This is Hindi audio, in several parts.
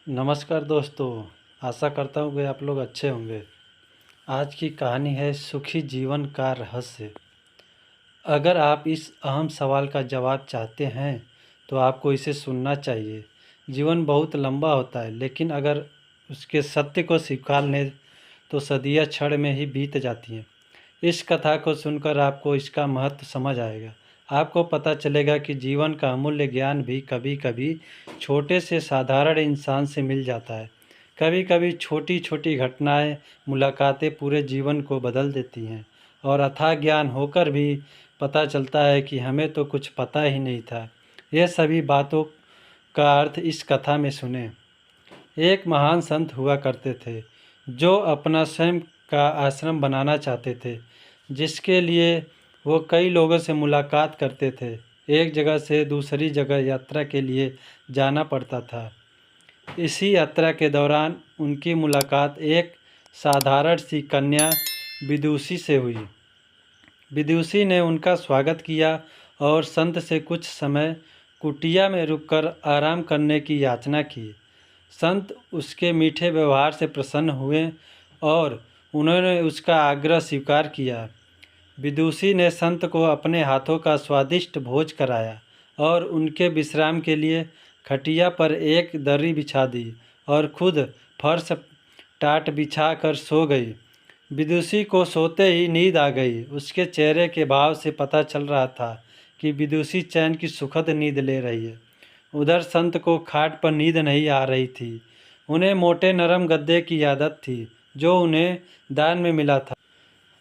नमस्कार दोस्तों। आशा करता हूँ कि आप लोग अच्छे होंगे। आज की कहानी है सुखी जीवन का रहस्य। अगर आप इस अहम सवाल का जवाब चाहते हैं तो आपको इसे सुनना चाहिए। जीवन बहुत लंबा होता है, लेकिन अगर उसके सत्य को स्वीकार लें तो सदियां क्षण में ही बीत जाती हैं। इस कथा को सुनकर आपको इसका महत्व समझ आएगा। आपको पता चलेगा कि जीवन का अमूल्य ज्ञान भी कभी-कभी छोटे से साधारण इंसान से मिल जाता है। कभी-कभी छोटी-छोटी घटनाएं, मुलाकातें पूरे जीवन को बदल देती हैं और अथाह ज्ञान होकर भी पता चलता है कि हमें तो कुछ पता ही नहीं था। यह सभी बातों का अर्थ इस कथा में सुने। एक महान संत हुआ करते थे जो अपना स्वयं का आश्रम बनाना चाहते थे, जिसके लिए वो कई लोगों से मुलाकात करते थे। एक जगह से दूसरी जगह यात्रा के लिए जाना पड़ता था। इसी यात्रा के दौरान उनकी मुलाकात एक साधारण सी कन्या विदुषी से हुई। विदुषी ने उनका स्वागत किया और संत से कुछ समय कुटिया में रुककर आराम करने की याचना की। संत उसके मीठे व्यवहार से प्रसन्न हुए और उन्होंने उसका आग्रह स्वीकार किया। विदुषी ने संत को अपने हाथों का स्वादिष्ट भोज कराया और उनके विश्राम के लिए खटिया पर एक दर्री बिछा दी और खुद फर्श टाट बिछा कर सो गई। विदुषी को सोते ही नींद आ गई। उसके चेहरे के भाव से पता चल रहा था कि विदुषी चैन की सुखद नींद ले रही है। उधर संत को खाट पर नींद नहीं आ रही थी। उन्हें मोटे नरम गद्दे की आदत थी जो उन्हें दान में मिला था।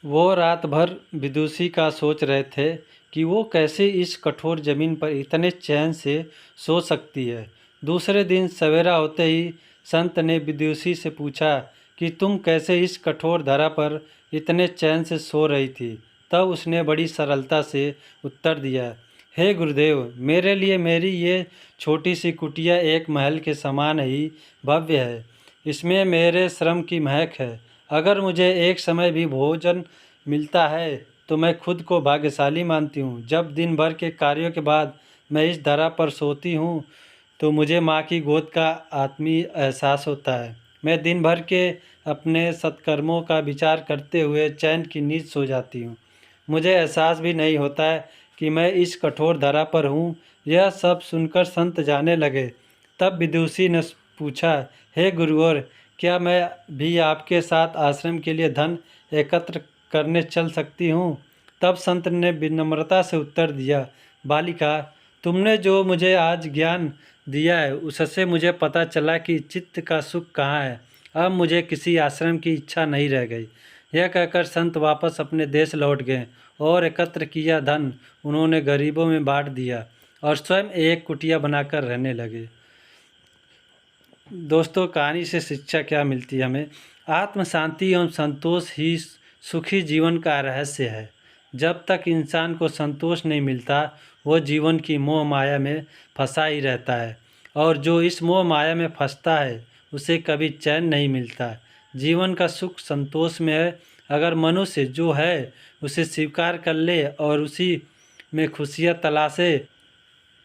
वो रात भर विदुषी का सोच रहे थे कि वो कैसे इस कठोर जमीन पर इतने चैन से सो सकती है। दूसरे दिन सवेरा होते ही संत ने विदुषी से पूछा कि तुम कैसे इस कठोर धरा पर इतने चैन से सो रही थी। तब उसने बड़ी सरलता से उत्तर दिया, हे गुरुदेव, मेरे लिए मेरी ये छोटी सी कुटिया एक महल के समान ही भव्य है। इसमें मेरे श्रम की महक है। अगर मुझे एक समय भी भोजन मिलता है तो मैं खुद को भाग्यशाली मानती हूँ। जब दिन भर के कार्यों के बाद मैं इस धरा पर सोती हूँ तो मुझे माँ की गोद का आत्मीय एहसास होता है। मैं दिन भर के अपने सत्कर्मों का विचार करते हुए चैन की नींद सो जाती हूँ। मुझे एहसास भी नहीं होता है कि मैं इस कठोर धरा पर हूँ। यह सब सुनकर संत जाने लगे। तब विदुषी ने पूछा, हे गुरुवर, क्या मैं भी आपके साथ आश्रम के लिए धन एकत्र करने चल सकती हूँ? तब संत ने विनम्रता से उत्तर दिया, बालिका, तुमने जो मुझे आज ज्ञान दिया है उससे मुझे पता चला कि चित्त का सुख कहाँ है। अब मुझे किसी आश्रम की इच्छा नहीं रह गई। यह कहकर संत वापस अपने देश लौट गए और एकत्र किया धन उन्होंने गरीबों में बांट दिया और स्वयं एक कुटिया बनाकर रहने लगे। दोस्तों, कहानी से शिक्षा क्या मिलती है हमें? आत्म शांति एवं संतोष ही सुखी जीवन का रहस्य है। जब तक इंसान को संतोष नहीं मिलता वह जीवन की मोह माया में फंसा ही रहता है, और जो इस मोह माया में फंसता है उसे कभी चैन नहीं मिलता। जीवन का सुख संतोष में है। अगर मनुष्य जो है उसे स्वीकार कर ले और उसी में खुशियाँ तलाशे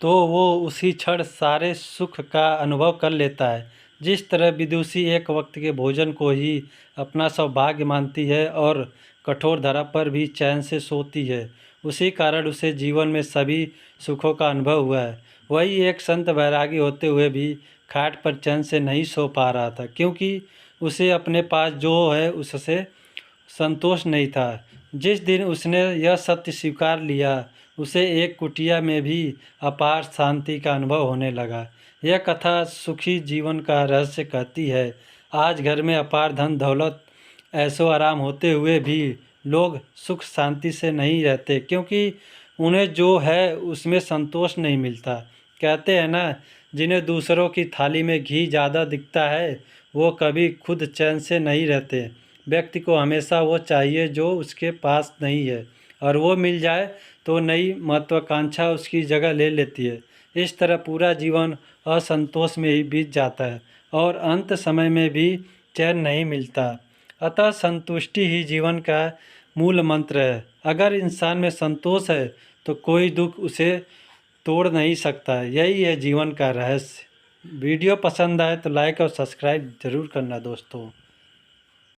तो वो उसी क्षण सारे सुख का अनुभव कर लेता है। जिस तरह विदुषी एक वक्त के भोजन को ही अपना सौभाग्य मानती है और कठोर धरा पर भी चैन से सोती है, उसी कारण उसे जीवन में सभी सुखों का अनुभव हुआ है। वही एक संत बैरागी होते हुए भी खाट पर चैन से नहीं सो पा रहा था, क्योंकि उसे अपने पास जो है उससे संतोष नहीं था। जिस दिन उसने यह सत्य स्वीकार लिया, उसे एक कुटिया में भी अपार शांति का अनुभव होने लगा। यह कथा सुखी जीवन का रहस्य कहती है। आज घर में अपार धन दौलत ऐशो आराम होते हुए भी लोग सुख शांति से नहीं रहते, क्योंकि उन्हें जो है उसमें संतोष नहीं मिलता। कहते हैं ना, जिन्हें दूसरों की थाली में घी ज़्यादा दिखता है वो कभी खुद चैन से नहीं रहते। व्यक्ति को हमेशा वो चाहिए जो उसके पास नहीं है, और वो मिल जाए तो नई महत्वाकांक्षा उसकी जगह ले लेती है। इस तरह पूरा जीवन असंतोष में ही बीत जाता है और अंत समय में भी चैन नहीं मिलता। अतः संतुष्टि ही जीवन का मूल मंत्र है। अगर इंसान में संतोष है तो कोई दुख उसे तोड़ नहीं सकता। यही है जीवन का रहस्य। वीडियो पसंद आए तो लाइक और सब्सक्राइब ज़रूर करना दोस्तों।